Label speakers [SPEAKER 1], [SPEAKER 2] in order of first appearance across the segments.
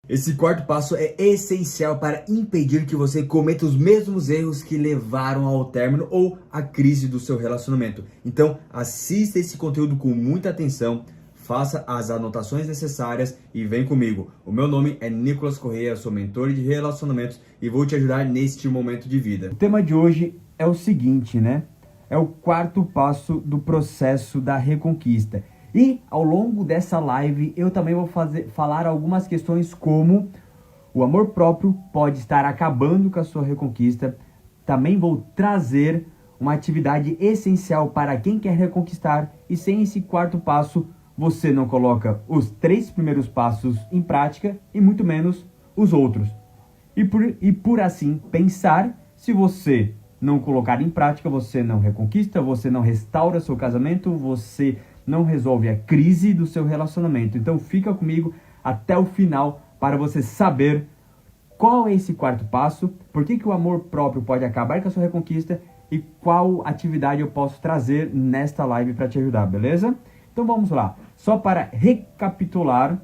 [SPEAKER 1] Esse quarto passo é essencial para impedir que você cometa os mesmos erros que levaram ao término ou à crise do seu relacionamento. Então, assista esse conteúdo com muita atenção, faça as anotações necessárias e vem comigo. O meu nome é Nicolas Correia, sou mentor de relacionamentos e vou te ajudar neste momento de vida.
[SPEAKER 2] O tema de hoje é o seguinte, né? É o quarto passo do processo da reconquista. E ao longo dessa live eu também vou falar algumas questões como o amor próprio pode estar acabando com a sua reconquista. Também vou trazer uma atividade essencial para quem quer reconquistar e sem esse quarto passo você não coloca os 3 primeiros passos em prática e muito menos os outros. E por assim pensar, se você não colocar em prática, você não reconquista, você não restaura seu casamento, você não resolve a crise do seu relacionamento. Então fica comigo até o final para você saber qual é esse quarto passo, por que o amor próprio pode acabar com a sua reconquista e qual atividade eu posso trazer nesta live para te ajudar, beleza? Então vamos lá. Só para recapitular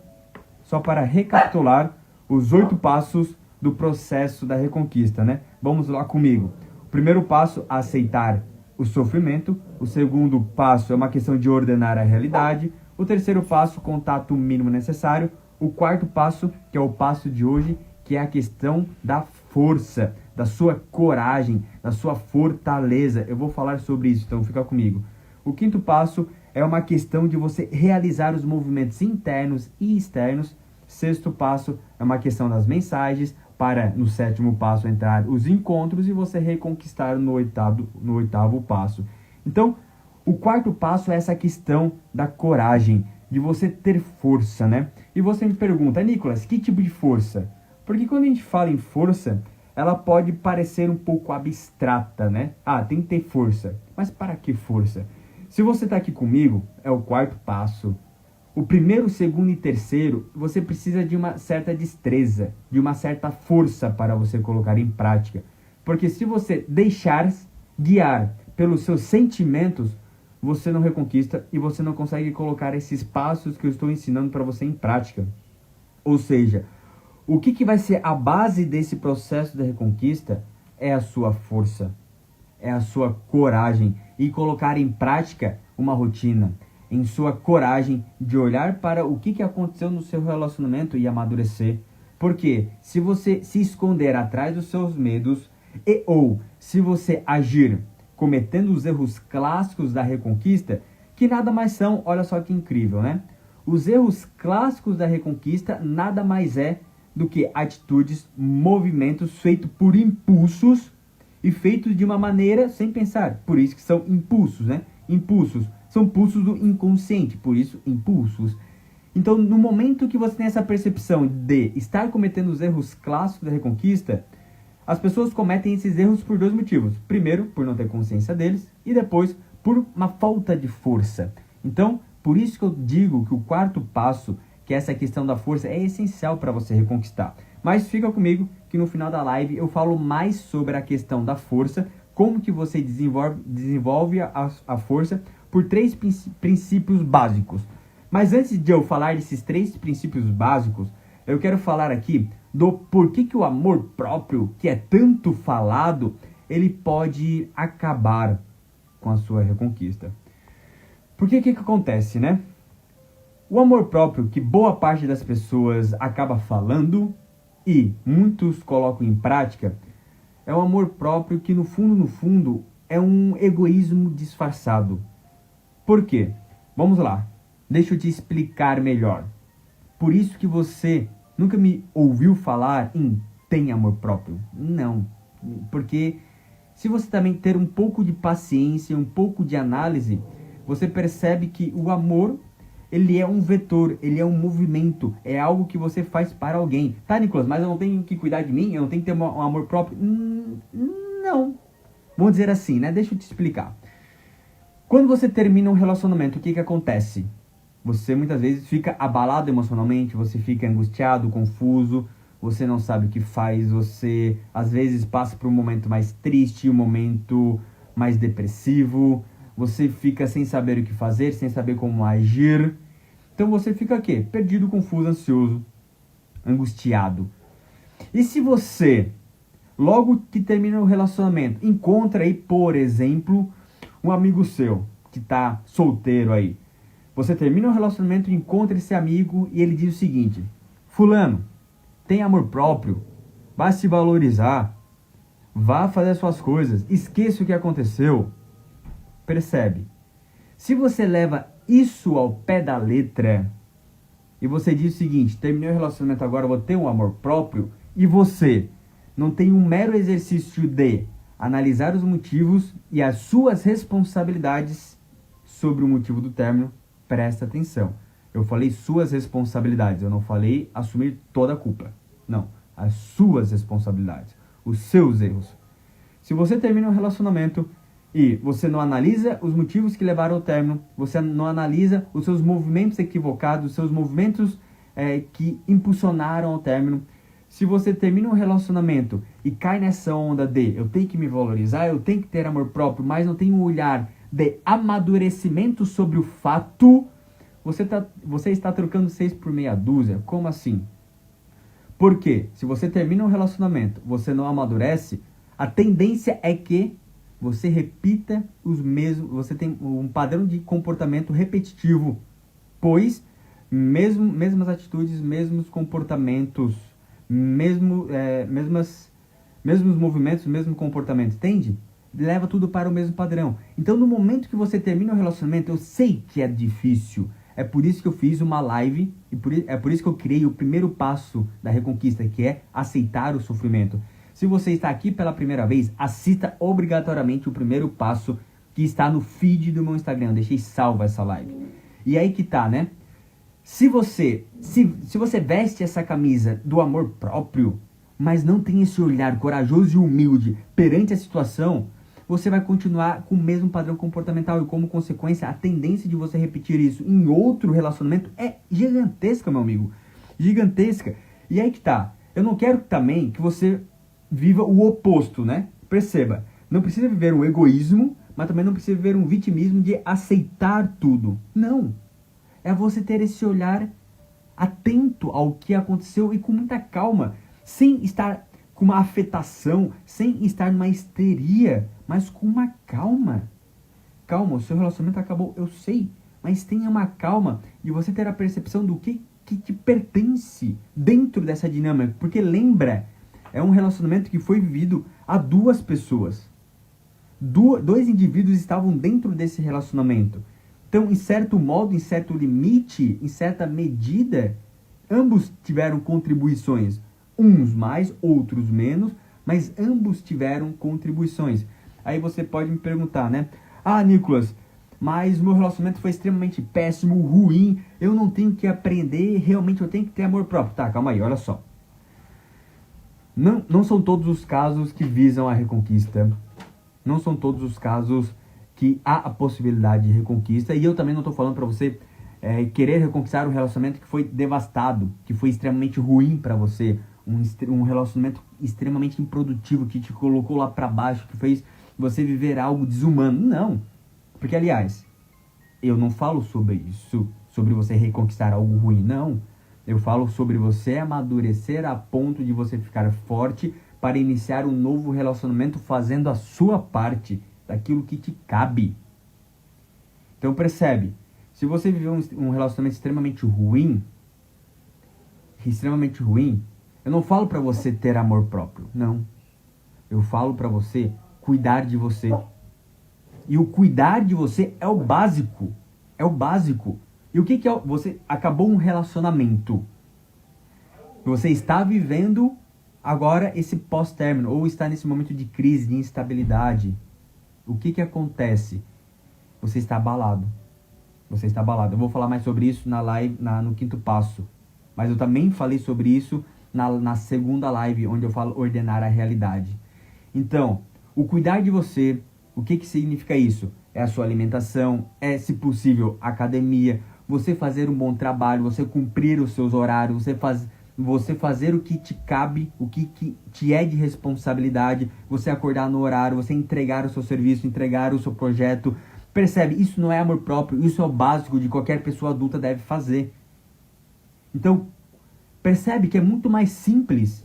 [SPEAKER 2] os 8 passos do processo da reconquista, né? Vamos lá comigo. O primeiro passo, aceitar o sofrimento. O segundo passo é uma questão de ordenar a realidade. O terceiro passo, contato mínimo necessário. O quarto passo, que é o passo de hoje, que é a questão da força, da sua coragem, da sua fortaleza. Eu vou falar sobre isso, então fica comigo. O quinto passo é uma questão de você realizar os movimentos internos e externos. Sexto passo é uma questão das mensagens, para no sétimo passo entrar os encontros e você reconquistar no oitavo passo. Então, o quarto passo é essa questão da coragem, de você ter força, né? E você me pergunta, Nicolas, que tipo de força? Porque quando a gente fala em força, ela pode parecer um pouco abstrata, né? Ah, tem que ter força. Mas para que força? Se você está aqui comigo, é o quarto passo. O primeiro, segundo e terceiro, você precisa de uma certa destreza, de uma certa força para você colocar em prática. Porque se você deixar guiar pelos seus sentimentos, você não reconquista e você não consegue colocar esses passos que eu estou ensinando para você em prática. Ou seja, o que vai ser a base desse processo de reconquista é a sua força, é a sua coragem e colocar em prática uma rotina, em sua coragem de olhar para o que aconteceu no seu relacionamento e amadurecer. Porque se você se esconder atrás dos seus medos ou se você agir cometendo os erros clássicos da reconquista, que nada mais são, olha só que incrível, né? Os erros clássicos da reconquista nada mais é do que atitudes, movimentos feitos por impulsos e feitos de uma maneira sem pensar. Por isso que são impulsos, né? Impulsos. São pulsos do inconsciente, por isso impulsos. Então, no momento que você tem essa percepção de estar cometendo os erros clássicos da reconquista, as pessoas cometem esses erros por 2 motivos. Primeiro, por não ter consciência deles, e depois, por uma falta de força. Então, por isso que eu digo que o quarto passo, que é essa questão da força, é essencial para você reconquistar. Mas fica comigo que no final da live eu falo mais sobre a questão da força, como que você desenvolve a força, por 3 princípios básicos. Mas antes de eu falar desses 3 princípios básicos, eu quero falar aqui do porquê que o amor próprio, que é tanto falado, ele pode acabar com a sua reconquista. Porque o que acontece, né? O amor próprio, que boa parte das pessoas acaba falando e muitos colocam em prática, é um amor próprio que no fundo, é um egoísmo disfarçado. Por quê? Vamos lá. Deixa eu te explicar melhor. Por isso que você nunca me ouviu falar em tem amor próprio. Não. Porque se você também ter um pouco de paciência, um pouco de análise, você percebe que o amor, ele é um vetor, ele é um movimento, é algo que você faz para alguém. Tá, Nicolas, mas eu não tenho que cuidar de mim? Eu não tenho que ter um amor próprio? Não. Vamos dizer assim, né? Deixa eu te explicar. Quando você termina um relacionamento, o que acontece? Você muitas vezes fica abalado emocionalmente, você fica angustiado, confuso, você não sabe o que faz, você às vezes passa por um momento mais triste, um momento mais depressivo, você fica sem saber o que fazer, sem saber como agir. Então você fica o quê? Perdido, confuso, ansioso. angustiado. E se você, logo que termina o relacionamento, encontra aí, por exemplo, um amigo seu que está solteiro aí. Você termina o relacionamento, encontra esse amigo e ele diz o seguinte: fulano, tem amor próprio, vai se valorizar, vá fazer as suas coisas, esqueça o que aconteceu. Percebe? Se você leva isso ao pé da letra e você diz o seguinte: terminei o relacionamento agora, vou ter um amor próprio, e você não tem um mero exercício de analisar os motivos e as suas responsabilidades sobre o motivo do término, presta atenção. Eu falei suas responsabilidades, eu não falei assumir toda a culpa. Não, as suas responsabilidades, os seus erros. Se você termina um relacionamento e você não analisa os motivos que levaram ao término, você não analisa os seus movimentos equivocados, os seus movimentos que impulsionaram ao término, se você termina um relacionamento e cai nessa onda de eu tenho que me valorizar, eu tenho que ter amor próprio, mas não tem um olhar de amadurecimento sobre o fato, você está trocando 6 por meia dúzia. Como assim? Porque se você termina um relacionamento, você não amadurece, a tendência é que você repita os mesmos, você tem um padrão de comportamento repetitivo, pois mesmas atitudes, mesmos comportamentos, mesmos movimentos, mesmo comportamento, entende? Leva tudo para o mesmo padrão. Então, no momento que você termina o relacionamento, eu sei que é difícil. É por isso que eu fiz uma live, e é por isso que eu criei o primeiro passo da Reconquista, que é aceitar o sofrimento. Se você está aqui pela primeira vez, assista obrigatoriamente o primeiro passo que está no feed do meu Instagram. Eu deixei salva essa live. E aí que tá, né? Se você veste essa camisa do amor próprio, mas não tem esse olhar corajoso e humilde perante a situação, você vai continuar com o mesmo padrão comportamental e, como consequência, a tendência de você repetir isso em outro relacionamento é gigantesca, meu amigo. Gigantesca. E aí que tá. Eu não quero também que você viva o oposto, né? Perceba, não precisa viver um egoísmo, mas também não precisa viver um vitimismo de aceitar tudo. Não. É você ter esse olhar atento ao que aconteceu e com muita calma, sem estar com uma afetação, sem estar numa histeria, mas com uma calma. Calma, o seu relacionamento acabou, eu sei, mas tenha uma calma e você ter a percepção do que te pertence dentro dessa dinâmica. Porque lembra, é um relacionamento que foi vivido a duas pessoas. Dois indivíduos estavam dentro desse relacionamento. Então, em certo modo, em certo limite, em certa medida, ambos tiveram contribuições. Uns mais, outros menos, mas ambos tiveram contribuições. Aí você pode me perguntar, né? Ah, Nicolas, mas o meu relacionamento foi extremamente péssimo, ruim, eu não tenho que aprender, realmente eu tenho que ter amor próprio. Tá, calma aí, olha só. Não são todos os casos que visam a reconquista. Não são todos os casos que há a possibilidade de reconquista. E eu também não estou falando para você querer reconquistar um relacionamento que foi devastado, que foi extremamente ruim para você. Um relacionamento extremamente improdutivo, que te colocou lá para baixo, que fez você viver algo desumano. Não. Porque, aliás, eu não falo sobre isso, sobre você reconquistar algo ruim, não. Eu falo sobre você amadurecer a ponto de você ficar forte para iniciar um novo relacionamento fazendo a sua parte daquilo que te cabe. Então percebe, se você viveu um relacionamento extremamente ruim, eu não falo para você ter amor próprio, não. Eu falo para você cuidar de você. E o cuidar de você é o básico. É o básico. E o que é? Você acabou um relacionamento. Você está vivendo agora esse pós-término, ou está nesse momento de crise, de instabilidade. O que acontece? Você está abalado. Você está abalado. Eu vou falar mais sobre isso na live, no quinto passo. Mas eu também falei sobre isso na segunda live, onde eu falo ordenar a realidade. Então, o cuidar de você, o que significa isso? É a sua alimentação, é, se possível, academia, você fazer um bom trabalho, você cumprir os seus horários, você fazer o que te cabe, o que te é de responsabilidade, você acordar no horário, você entregar o seu serviço, entregar o seu projeto. Percebe? Isso não é amor próprio, isso é o básico de qualquer pessoa adulta deve fazer. Então, Percebe que é muito mais simples.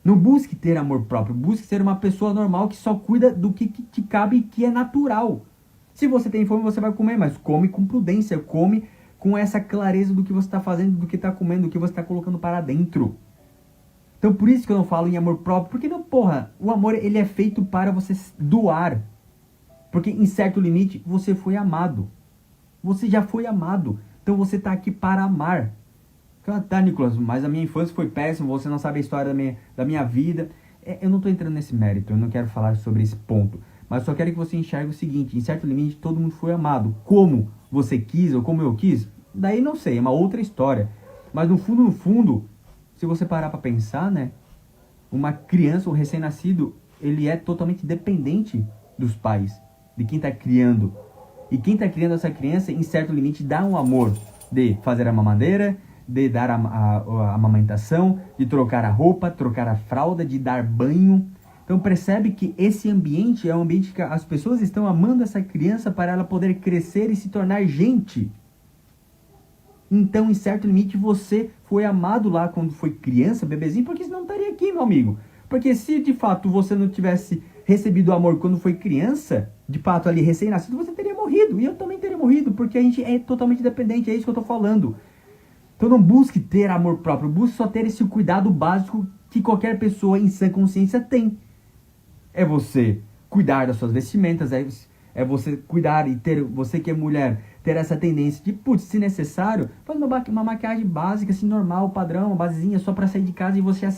[SPEAKER 2] Não busque ter amor próprio, busque ser uma pessoa normal que só cuida do que te cabe e que é natural. Se você tem fome, você vai comer, mas come com prudência, come com essa clareza do que você está fazendo, do que está comendo, do que você está colocando para dentro. Então por isso que eu não falo em amor próprio, porque não, porra, o amor ele é feito para você doar. Porque em certo limite você foi amado. Você já foi amado. Então você está aqui para amar. Tá, Nicolas, mas a minha infância foi péssima, você não sabe a história da minha vida. Eu não estou entrando nesse mérito, eu não quero falar sobre esse ponto. Mas só quero que você enxergue o seguinte, em certo limite todo mundo foi amado. Como você quis ou como eu quis, daí não sei, é uma outra história. Mas no fundo, se você parar para pensar, né? Uma criança, um recém-nascido, ele é totalmente dependente dos pais, de quem está criando. E quem está criando essa criança, em certo limite, dá um amor de fazer a mamadeira, de dar a amamentação, de trocar a roupa, trocar a fralda, de dar banho. Então percebe que esse ambiente é um ambiente que as pessoas estão amando essa criança para ela poder crescer e se tornar gente. Então, em certo limite, você foi amado lá quando foi criança, bebezinho, porque senão não estaria aqui, meu amigo. Porque se de fato você não tivesse recebido amor quando foi criança, de fato ali recém-nascido, você teria morrido. E eu também teria morrido, porque a gente é totalmente dependente, é isso que eu estou falando. Então não busque ter amor próprio, busque só ter esse cuidado básico que qualquer pessoa em sã consciência tem. É você cuidar das suas vestimentas, é você cuidar e ter, você que é mulher, ter essa tendência de, putz, se necessário, faz uma maquiagem básica, assim, normal, padrão, uma basezinha, só para sair de casa e você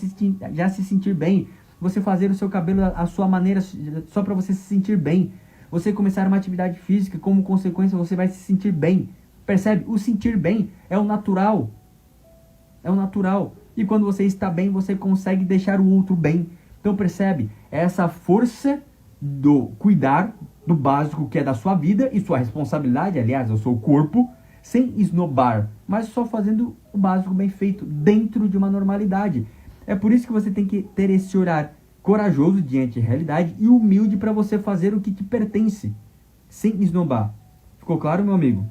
[SPEAKER 2] já se sentir bem. Você fazer o seu cabelo à sua maneira, só para você se sentir bem. Você começar uma atividade física, como consequência você vai se sentir bem. Percebe? O sentir bem é o natural. É o natural. E quando você está bem, você consegue deixar o outro bem. Então percebe? É essa força do cuidar do básico que é da sua vida e sua responsabilidade, aliás, é o seu corpo, sem esnobar, mas só fazendo o básico bem feito dentro de uma normalidade. É por isso que você tem que ter esse olhar corajoso diante da realidade e humilde para você fazer o que te pertence, sem esnobar. Ficou claro, meu amigo?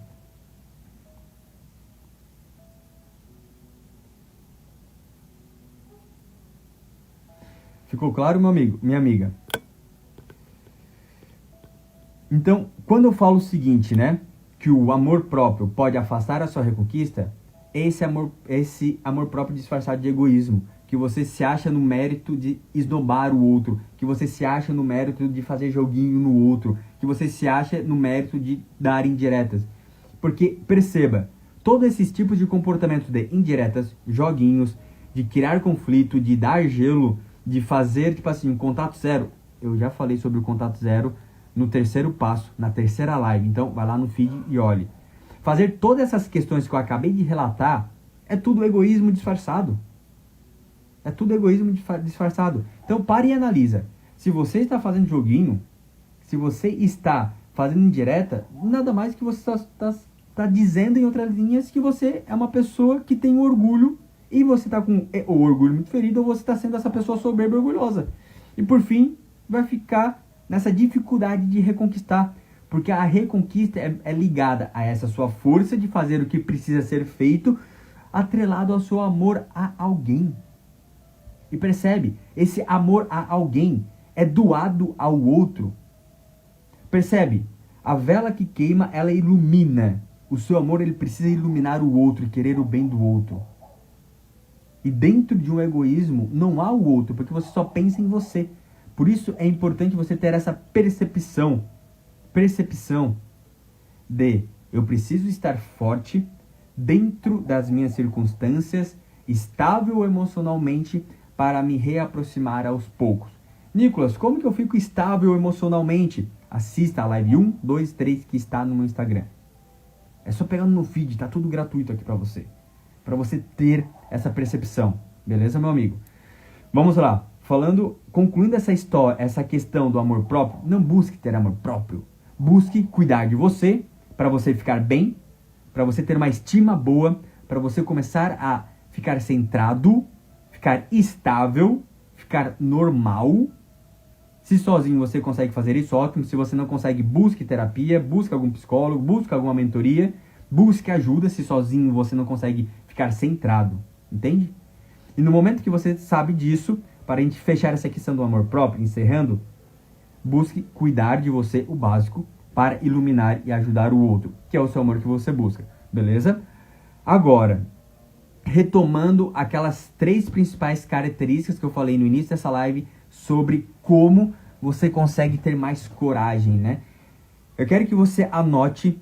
[SPEAKER 2] Ficou claro, meu amigo? Minha amiga? Então, quando eu falo o seguinte, né? Que o amor próprio pode afastar a sua reconquista, esse amor próprio disfarçado de egoísmo, que você se acha no mérito de esnobar o outro, que você se acha no mérito de fazer joguinho no outro, que você se acha no mérito de dar indiretas. Porque, perceba, todos esses tipos de comportamento de indiretas, joguinhos, de criar conflito, de dar gelo, de fazer, tipo assim, um contato zero. Eu já falei sobre o contato zero no terceiro passo, na terceira live. Então, vai lá no feed e olhe. Fazer todas essas questões que eu acabei de relatar é tudo egoísmo disfarçado. É tudo egoísmo disfarçado. Então, pare e analisa. Se você está fazendo joguinho, se você está fazendo indireta, nada mais que você está dizendo em outras linhas que você é uma pessoa que tem orgulho e você está com o orgulho muito ferido ou você está sendo essa pessoa soberba e orgulhosa. E por fim, vai ficar nessa dificuldade de reconquistar. Porque a reconquista é ligada a essa sua força de fazer o que precisa ser feito, atrelado ao seu amor a alguém. E percebe? Esse amor a alguém é doado ao outro. Percebe? A vela que queima, ela ilumina. O seu amor, ele precisa iluminar o outro e querer o bem do outro. E dentro de um egoísmo, não há o outro, porque você só pensa em você. Por isso é importante você ter essa percepção de eu preciso estar forte dentro das minhas circunstâncias, estável emocionalmente para me reaproximar aos poucos. Nicolas, como que eu fico estável emocionalmente? Assista a live 1, 2, 3 que está no meu Instagram. É só pegando no feed, tá tudo gratuito aqui para você. Para você ter essa percepção. Beleza, meu amigo? Vamos lá. Concluindo essa história, essa questão do amor próprio, não busque ter amor próprio. Busque cuidar de você, para você ficar bem, para você ter uma estima boa, para você começar a ficar centrado, ficar estável, ficar normal. Se sozinho você consegue fazer isso, ótimo. Se você não consegue, busque terapia, busque algum psicólogo, busque alguma mentoria, busque ajuda se sozinho você não consegue ficar centrado. Entende? E no momento que você sabe disso, para a gente fechar essa questão do amor próprio, encerrando, busque cuidar de você, o básico, para iluminar e ajudar o outro, que é o seu amor que você busca, beleza? Agora, retomando aquelas 3 principais características que eu falei no início dessa live sobre como você consegue ter mais coragem, né? Eu quero que você anote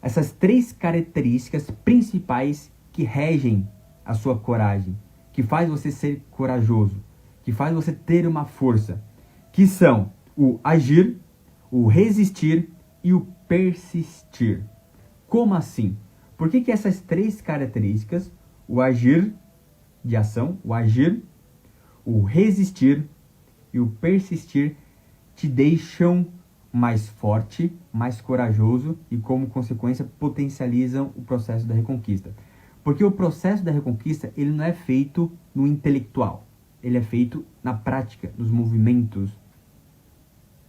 [SPEAKER 2] essas 3 características principais que regem a sua coragem, que faz você ser corajoso, que faz você ter uma força, que são o agir, o resistir e o persistir. Como assim? Por que essas 3 características, o agir de ação, o agir, o resistir e o persistir, te deixam mais forte, mais corajoso e, como consequência, potencializam o processo da reconquista? Porque o processo da reconquista, ele não é feito no intelectual, ele é feito na prática, nos movimentos.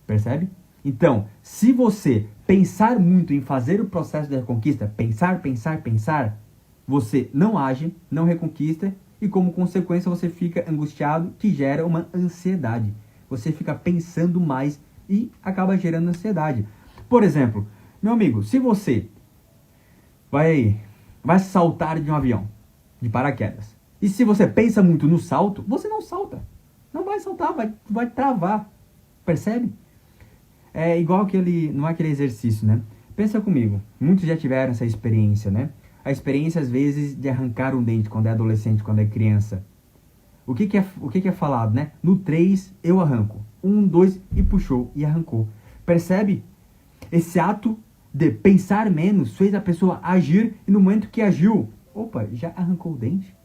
[SPEAKER 2] Percebe? Então, se você pensar muito em fazer o processo da reconquista, pensar, você não age, não reconquista e, como consequência, você fica angustiado, que gera uma ansiedade. Você fica pensando mais e acaba gerando ansiedade. Por exemplo, meu amigo, se você vai saltar de um avião, de paraquedas, e se você pensa muito no salto, você não salta. Não vai saltar, vai travar. Percebe? É igual não é aquele exercício, né? Pensa comigo, muitos já tiveram essa experiência, né? A experiência, às vezes, de arrancar um dente quando é adolescente, quando é criança. O que é falado, né? No 3, eu arranco. 1, 2, e puxou, e arrancou. Percebe? Esse ato de pensar menos fez a pessoa agir, e no momento que agiu, opa, já arrancou o dente.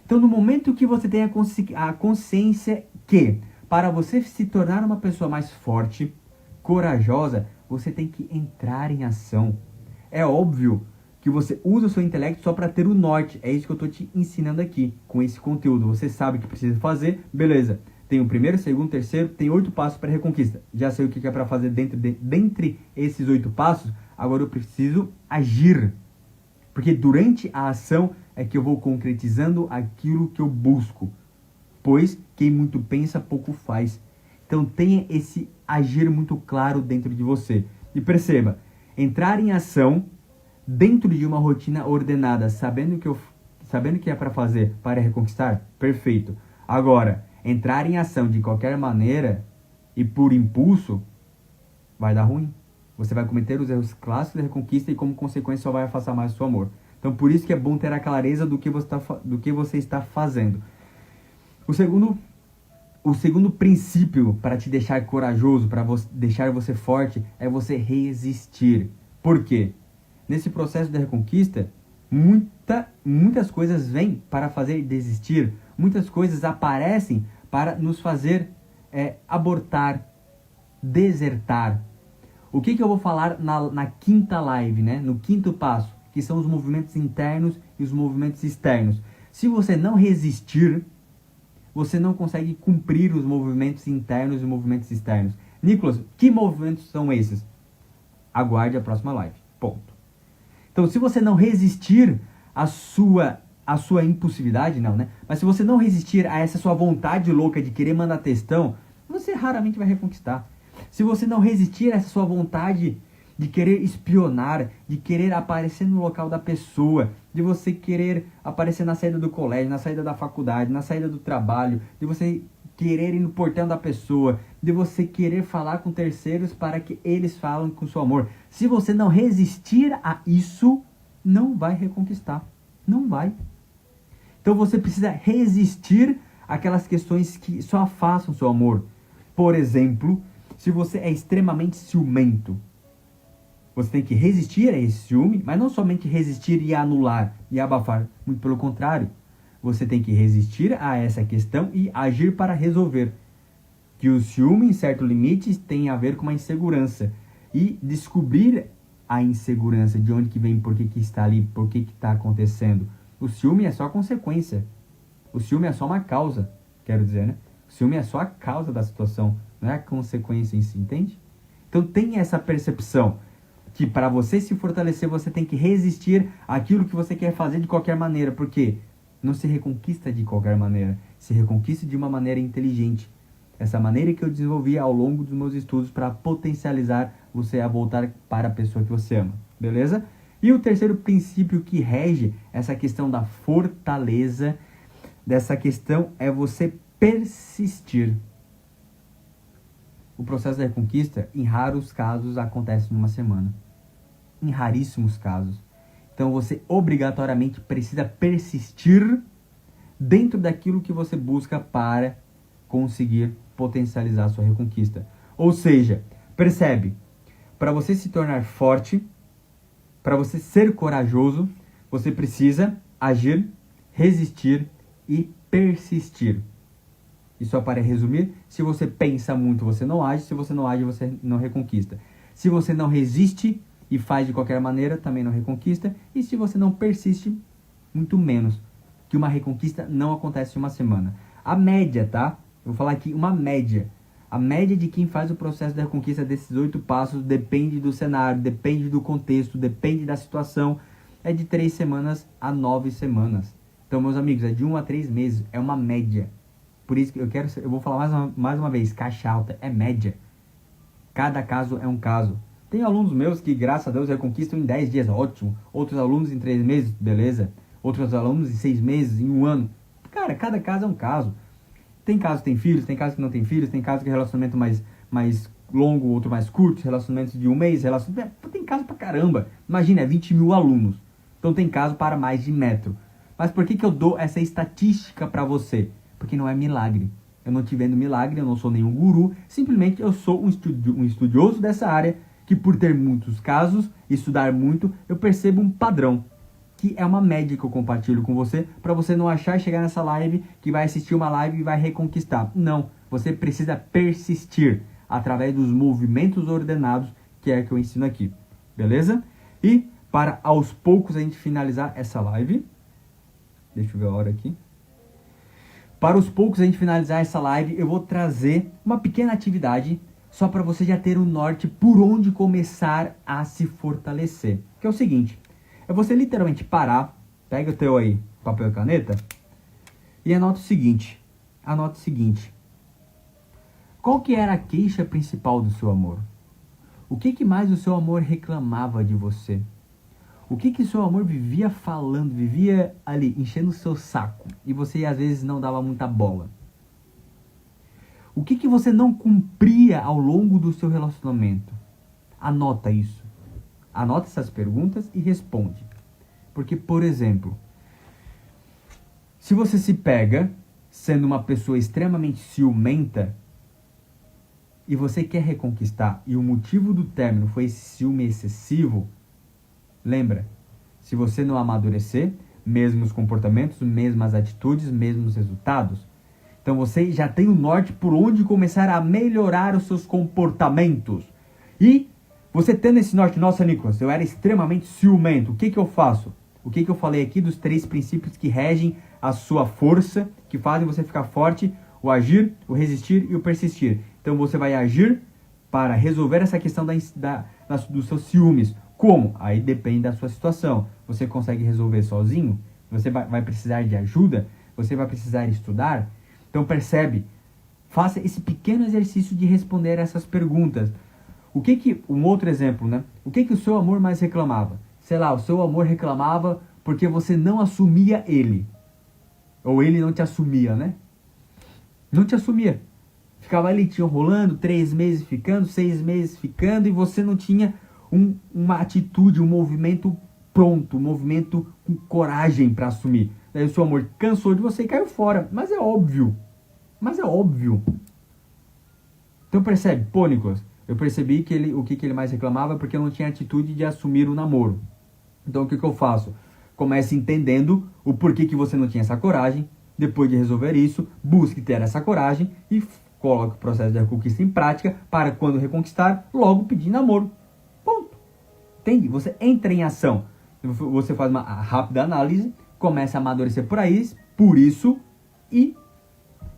[SPEAKER 2] Então, no momento que você tem a consciência que, para você se tornar uma pessoa mais forte, corajosa, você tem que entrar em ação. É óbvio que você usa o seu intelecto só para ter o norte. É isso que eu estou te ensinando aqui, com esse conteúdo. Você sabe o que precisa fazer, beleza. Tem o primeiro, segundo, terceiro, tem 8 passos para a reconquista. Já sei o que é para fazer dentre esses 8 passos, agora eu preciso agir. Porque durante a ação é que eu vou concretizando aquilo que eu busco. Pois quem muito pensa, pouco faz. Então tenha esse agir muito claro dentro de você. E perceba, entrar em ação dentro de uma rotina ordenada, sabendo o que é para fazer para reconquistar, perfeito. Agora, entrar em ação de qualquer maneira e por impulso, vai dar ruim. Você vai cometer os erros clássicos da reconquista e, como consequência, só vai afastar mais o seu amor. Então, por isso que é bom ter a clareza do que você está fazendo. O segundo princípio para te deixar corajoso, para deixar você forte, é você resistir. Por quê? Nesse processo de reconquista, muitas coisas vêm para fazer desistir. Muitas coisas aparecem para nos fazer abortar, desertar. O que eu vou falar na quinta live, né? No quinto passo, que são os movimentos internos e os movimentos externos. Se você não resistir, você não consegue cumprir os movimentos internos e movimentos externos. Nicolas, que movimentos são esses? Aguarde a próxima live. Ponto. Então, se você não resistir à sua impulsividade, não, né? Mas se você não resistir a essa sua vontade louca de querer mandar textão, você raramente vai reconquistar. Se você não resistir a essa sua vontade de querer espionar, de querer aparecer no local da pessoa, de você querer aparecer na saída do colégio, na saída da faculdade, na saída do trabalho, de você querer ir no portão da pessoa, de você querer falar com terceiros para que eles falem com seu amor. Se você não resistir a isso, não vai reconquistar. Não vai. Então você precisa resistir àquelas questões que só afastam seu amor. Por exemplo, se você é extremamente ciumento, você tem que resistir a esse ciúme, mas não somente resistir e anular e abafar. Muito pelo contrário. Você tem que resistir a essa questão e agir para resolver. Que o ciúme, em certo limite, tem a ver com uma insegurança. E descobrir a insegurança, de onde que vem, por que que está ali, por que que está acontecendo. O ciúme é só a consequência. O ciúme é só uma causa, quero dizer, né? O ciúme é só a causa da situação, não é a consequência em si, entende? Então tenha essa percepção que para você se fortalecer, você tem que resistir àquilo que você quer fazer de qualquer maneira. Por quê? Não se reconquista de qualquer maneira, se reconquista de uma maneira inteligente. Essa maneira que eu desenvolvi ao longo dos meus estudos para potencializar você a voltar para a pessoa que você ama, beleza? E o terceiro princípio que rege essa questão da fortaleza dessa questão é você persistir. O processo da reconquista, em raros casos, acontece numa semana. Em raríssimos casos. Então você obrigatoriamente precisa persistir dentro daquilo que você busca para conseguir potencializar a sua reconquista. Ou seja, percebe, para você se tornar forte, para você ser corajoso, você precisa agir, resistir e persistir. E só para resumir, se você pensa muito, você não age. Se você não age, você não reconquista. Se você não resiste e faz de qualquer maneira, também não reconquista. E se você não persiste, muito menos. Que uma reconquista não acontece em uma semana. A média, tá? Eu vou falar aqui uma média. A média de quem faz o processo da reconquista desses 8 passos depende do cenário, depende do contexto, depende da situação. É de 3 semanas a 9 semanas. Então, meus amigos, é de 1 a 3 meses. É uma média. Por isso que eu vou falar mais uma vez, caixa alta é média. Cada caso é um caso. Tem alunos meus que, graças a Deus, reconquistam em 10 dias, ótimo. Outros alunos em 3 meses, beleza. Outros alunos em 6 meses, em 1 ano. Cara, cada caso é um caso. Tem casos que tem filhos, tem casos que não tem filhos, tem casos que é relacionamento mais longo, outro mais curto, relacionamentos de 1 mês, tem caso pra caramba. Imagina, é 20 mil alunos. Então tem caso para mais de metro. Mas por que eu dou essa estatística pra você? Porque não é milagre. Eu não te vendo milagre, eu não sou nenhum guru. Simplesmente eu sou um estudioso dessa área que, por ter muitos casos, estudar muito, eu percebo um padrão. Que é uma média que eu compartilho com você, para você não achar e chegar nessa live, que vai assistir uma live e vai reconquistar. Não, você precisa persistir através dos movimentos ordenados, que é que eu ensino aqui. Beleza? E para aos poucos a gente finalizar essa live, deixa eu ver a hora aqui. Para aos poucos a gente finalizar essa live, eu vou trazer uma pequena atividade só para você já ter um norte por onde começar a se fortalecer. Que é o seguinte, é você literalmente parar, pega o teu aí, papel e caneta, e anota o seguinte, qual que era a queixa principal do seu amor? O que mais o seu amor reclamava de você? O que seu amor vivia falando, vivia ali, enchendo o seu saco, e você às vezes não dava muita bola? O que você não cumpria ao longo do seu relacionamento? Anota isso. Anota essas perguntas e responde. Porque, por exemplo, se você se pega sendo uma pessoa extremamente ciumenta e você quer reconquistar e o motivo do término foi esse ciúme excessivo, lembra, se você não amadurecer, mesmos comportamentos, mesmas atitudes, mesmos resultados. Então você já tem o norte por onde começar a melhorar os seus comportamentos. E você tendo esse norte, nossa, Nicolas, eu era extremamente ciumento, o que eu faço? O que eu falei aqui dos 3 princípios que regem a sua força, que fazem você ficar forte, o agir, o resistir e o persistir. Então você vai agir para resolver essa questão dos seus ciúmes. Como? Aí depende da sua situação. Você consegue resolver sozinho? Você vai precisar de ajuda? Você vai precisar estudar? Então percebe, faça esse pequeno exercício de responder essas perguntas. Um outro exemplo, né? O que o seu amor mais reclamava? Sei lá, o seu amor reclamava porque você não assumia ele. Ou ele não te assumia, né? Não te assumia. Ficava ali te enrolando, 3 meses ficando, 6 meses ficando, e você não tinha uma atitude, um movimento pronto, um movimento com coragem para assumir. Daí o seu amor cansou de você e caiu fora. Mas é óbvio. Então percebe, pô, Nicolas, eu percebi que o que ele mais reclamava é porque eu não tinha atitude de assumir o namoro. Então o que eu faço? Comece entendendo o porquê que você não tinha essa coragem. Depois de resolver isso, busque ter essa coragem e coloque o processo de reconquista em prática para, quando reconquistar, logo pedir namoro. Ponto. Entende? Você entra em ação. Você faz uma rápida análise, começa a amadurecer por isso e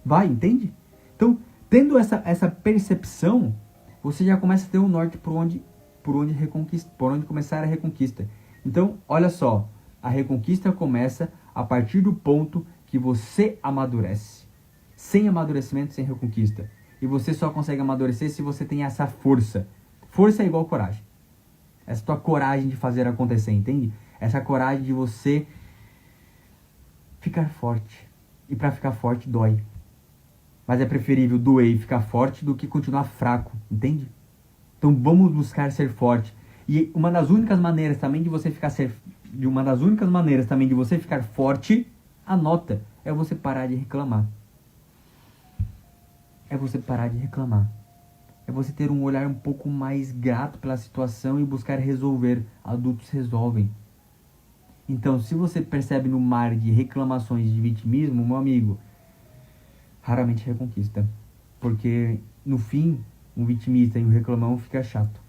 [SPEAKER 2] vai, entende? Então, tendo essa percepção, você já começa a ter um norte por onde começar a reconquista. Então, olha só, a reconquista começa a partir do ponto que você amadurece. Sem amadurecimento, sem reconquista. E você só consegue amadurecer se você tem essa força. Força é igual coragem. Essa tua coragem de fazer acontecer, entende? Essa coragem de você ficar forte. E para ficar forte dói. Mas é preferível doer e ficar forte do que continuar fraco, entende? Então vamos buscar ser forte. E uma das únicas maneiras também de você ficar forte, anota, é você parar de reclamar. É você parar de reclamar. É você ter um olhar um pouco mais grato pela situação e buscar resolver. Adultos resolvem. Então, se você percebe no mar de reclamações de vitimismo, meu amigo, raramente reconquista. Porque, no fim, um vitimista e um reclamão fica chato.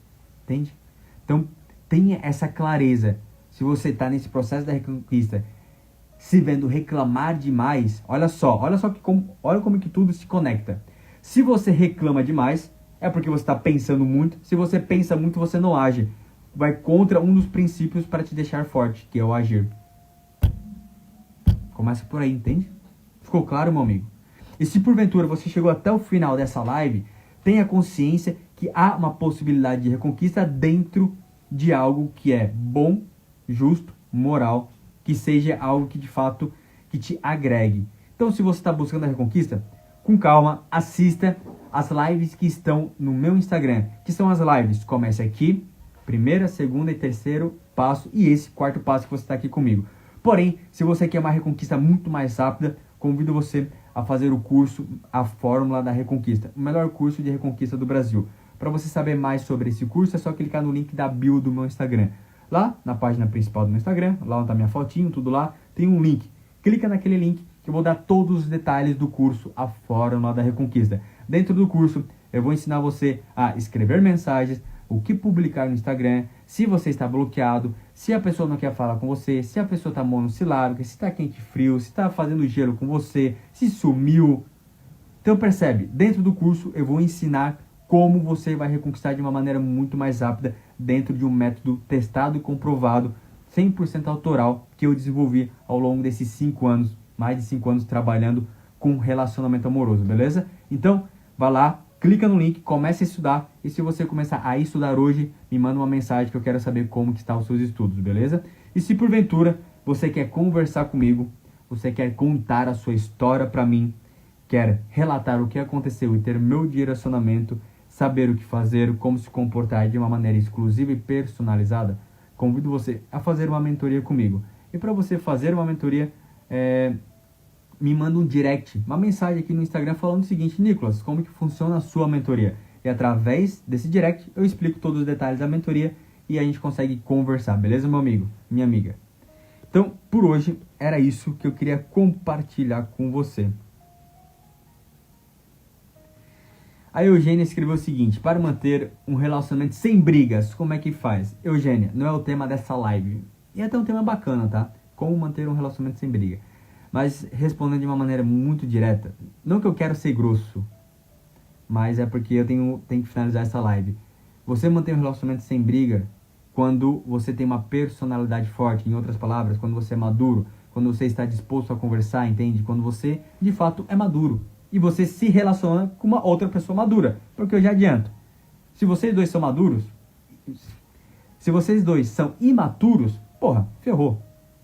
[SPEAKER 2] Entende? Então, tenha essa clareza. Se você está nesse processo da reconquista, se vendo reclamar demais, olha como que tudo se conecta. Se você reclama demais, é porque você está pensando muito. Se você pensa muito, você não age. Vai contra um dos princípios para te deixar forte, que é o agir. Começa por aí, entende? Ficou claro, meu amigo? E se porventura você chegou até o final dessa live, tenha consciência que há uma possibilidade de reconquista dentro de algo que é bom, justo, moral, que seja algo que de fato que te agregue. Então, se você está buscando a reconquista, com calma, assista as lives que estão no meu Instagram, que são as lives. Comece aqui, primeira, segunda e terceiro passo, e esse quarto passo que você está aqui comigo. Porém, se você quer uma reconquista muito mais rápida, convido você a fazer o curso A Fórmula da Reconquista, o melhor curso de reconquista do Brasil. Para você saber mais sobre esse curso, é só clicar no link da bio do meu Instagram. Lá, na página principal do meu Instagram, lá onde está minha fotinho, tudo lá, tem um link. Clica naquele link que eu vou dar todos os detalhes do curso A Fórmula da Reconquista. Dentro do curso, eu vou ensinar você a escrever mensagens, o que publicar no Instagram, se você está bloqueado, se a pessoa não quer falar com você, se a pessoa está monossilábica, se está quente e frio, se está fazendo gelo com você, se sumiu. Então percebe, dentro do curso eu vou ensinar como você vai reconquistar de uma maneira muito mais rápida dentro de um método testado e comprovado, 100% autoral, que eu desenvolvi ao longo desses 5 anos, mais de 5 anos trabalhando com relacionamento amoroso, beleza? Então, vai lá, clica no link, comece a estudar, e se você começar a estudar hoje, me manda uma mensagem que eu quero saber como que estão os seus estudos, beleza? E se porventura você quer conversar comigo, você quer contar a sua história para mim, quer relatar o que aconteceu e ter meu direcionamento, saber o que fazer, como se comportar de uma maneira exclusiva e personalizada, convido você a fazer uma mentoria comigo. E para você fazer uma mentoria, me manda um direct, uma mensagem aqui no Instagram falando o seguinte: Nicolas, como que funciona a sua mentoria? E através desse direct eu explico todos os detalhes da mentoria e a gente consegue conversar, beleza, meu amigo, minha amiga? Então, por hoje, era isso que eu queria compartilhar com você. A Eugênia escreveu o seguinte: para manter um relacionamento sem brigas, como é que faz? Eugênia, não é o tema dessa live. E é até um tema bacana, tá? Como manter um relacionamento sem briga. Mas respondendo de uma maneira muito direta, não que eu quero ser grosso, mas é porque eu tenho que finalizar essa live. Você mantém um relacionamento sem briga quando você tem uma personalidade forte, em outras palavras, quando você é maduro, quando você está disposto a conversar, entende? Quando você, de fato, é maduro. E você se relaciona com uma outra pessoa madura. Porque eu já adianto, se vocês dois são maduros, se vocês dois são imaturos, porra, ferrou.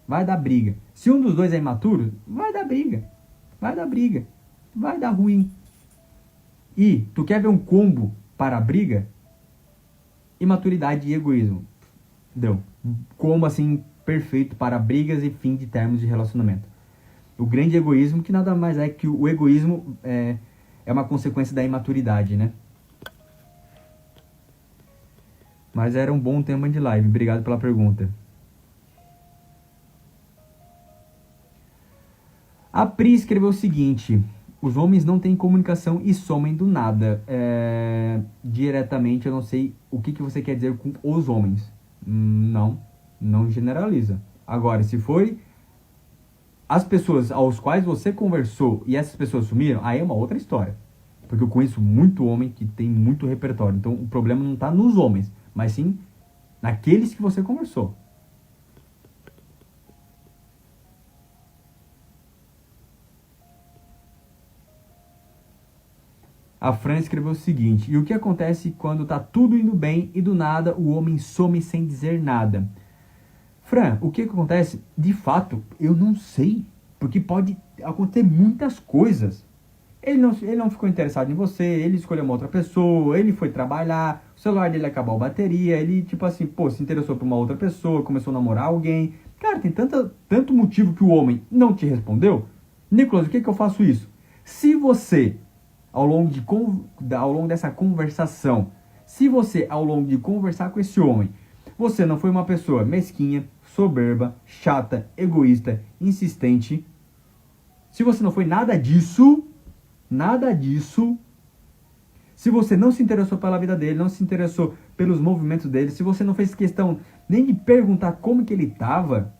[SPEAKER 2] Vai dar briga. Se um dos dois é imaturo, vai dar briga. Vai dar briga. Vai dar ruim. E tu quer ver um combo para a briga? Imaturidade e egoísmo. Deu. Combo assim perfeito para brigas e fim de termos de relacionamento. O grande egoísmo, que nada mais é que o egoísmo é uma consequência da imaturidade, né? Mas era um bom tema de live. Obrigado pela pergunta. A Pri escreveu o seguinte: os homens não têm comunicação e somem do nada. Diretamente, eu não sei o que você quer dizer com os homens. Não generaliza. Agora, se foi as pessoas aos quais você conversou e essas pessoas sumiram, aí é uma outra história. Porque eu conheço muito homem que tem muito repertório. Então, o problema não está nos homens, mas sim naqueles que você conversou. A Fran escreveu o seguinte: e o que acontece quando tá tudo indo bem e do nada o homem some sem dizer nada? Fran, o que acontece? De fato, eu não sei. Porque pode acontecer muitas coisas. Ele não ficou interessado em você, ele escolheu uma outra pessoa, ele foi trabalhar, o celular dele acabou a bateria, ele, tipo assim, pô, se interessou por uma outra pessoa, começou a namorar alguém. Cara, tem tanto motivo que o homem não te respondeu. Nicolas, o que eu faço isso? Se você, ao longo dessa conversação, se você, ao longo de conversar com esse homem, você não foi uma pessoa mesquinha, soberba, chata, egoísta, insistente, se você não foi nada disso, se você não se interessou pela vida dele, não se interessou pelos movimentos dele, se você não fez questão nem de perguntar como que ele estava,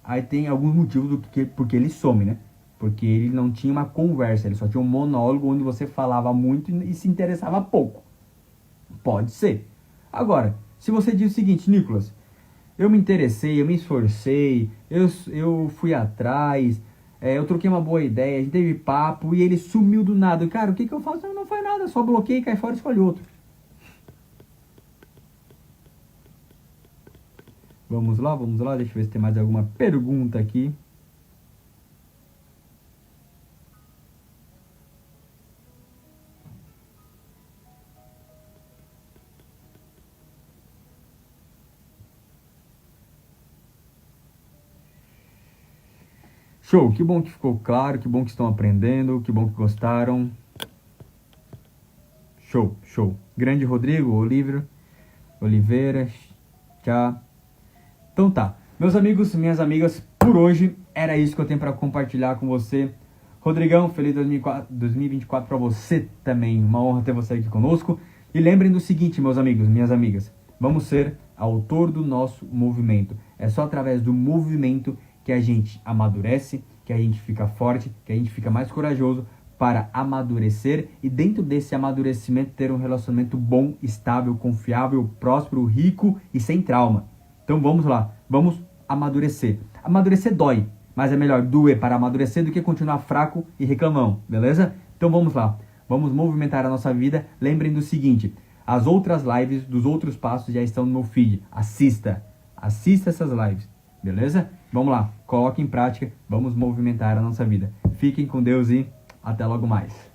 [SPEAKER 2] aí tem alguns motivos porque ele some, né? Porque ele não tinha uma conversa, ele só tinha um monólogo onde você falava muito e se interessava pouco. Pode ser. Agora, se você diz o seguinte: Nicolas, eu me interessei, eu me esforcei, eu fui atrás, eu troquei uma boa ideia, a gente teve papo e ele sumiu do nada. Cara, o que eu faço? Não faz nada, só bloqueei, cai fora e escolhe outro. Vamos lá, deixa eu ver se tem mais alguma pergunta aqui. Show, que bom que ficou claro, que bom que estão aprendendo, que bom que gostaram. Show. Grande Rodrigo, Oliveira, tchau. Então tá, meus amigos, minhas amigas, por hoje era isso que eu tenho para compartilhar com você. Rodrigão, feliz 2024 para você também, uma honra ter você aqui conosco. E lembrem do seguinte, meus amigos, minhas amigas, vamos ser autor do nosso movimento. É só através do movimento que a gente amadurece, que a gente fica forte, que a gente fica mais corajoso para amadurecer e dentro desse amadurecimento ter um relacionamento bom, estável, confiável, próspero, rico e sem trauma. Então vamos lá, vamos amadurecer. Amadurecer dói, mas é melhor doer para amadurecer do que continuar fraco e reclamão, beleza? Então vamos lá, vamos movimentar a nossa vida. Lembrem do seguinte, as outras lives dos outros passos já estão no meu feed. Assista essas lives, beleza? Vamos lá, coloque em prática, vamos movimentar a nossa vida. Fiquem com Deus e até logo mais.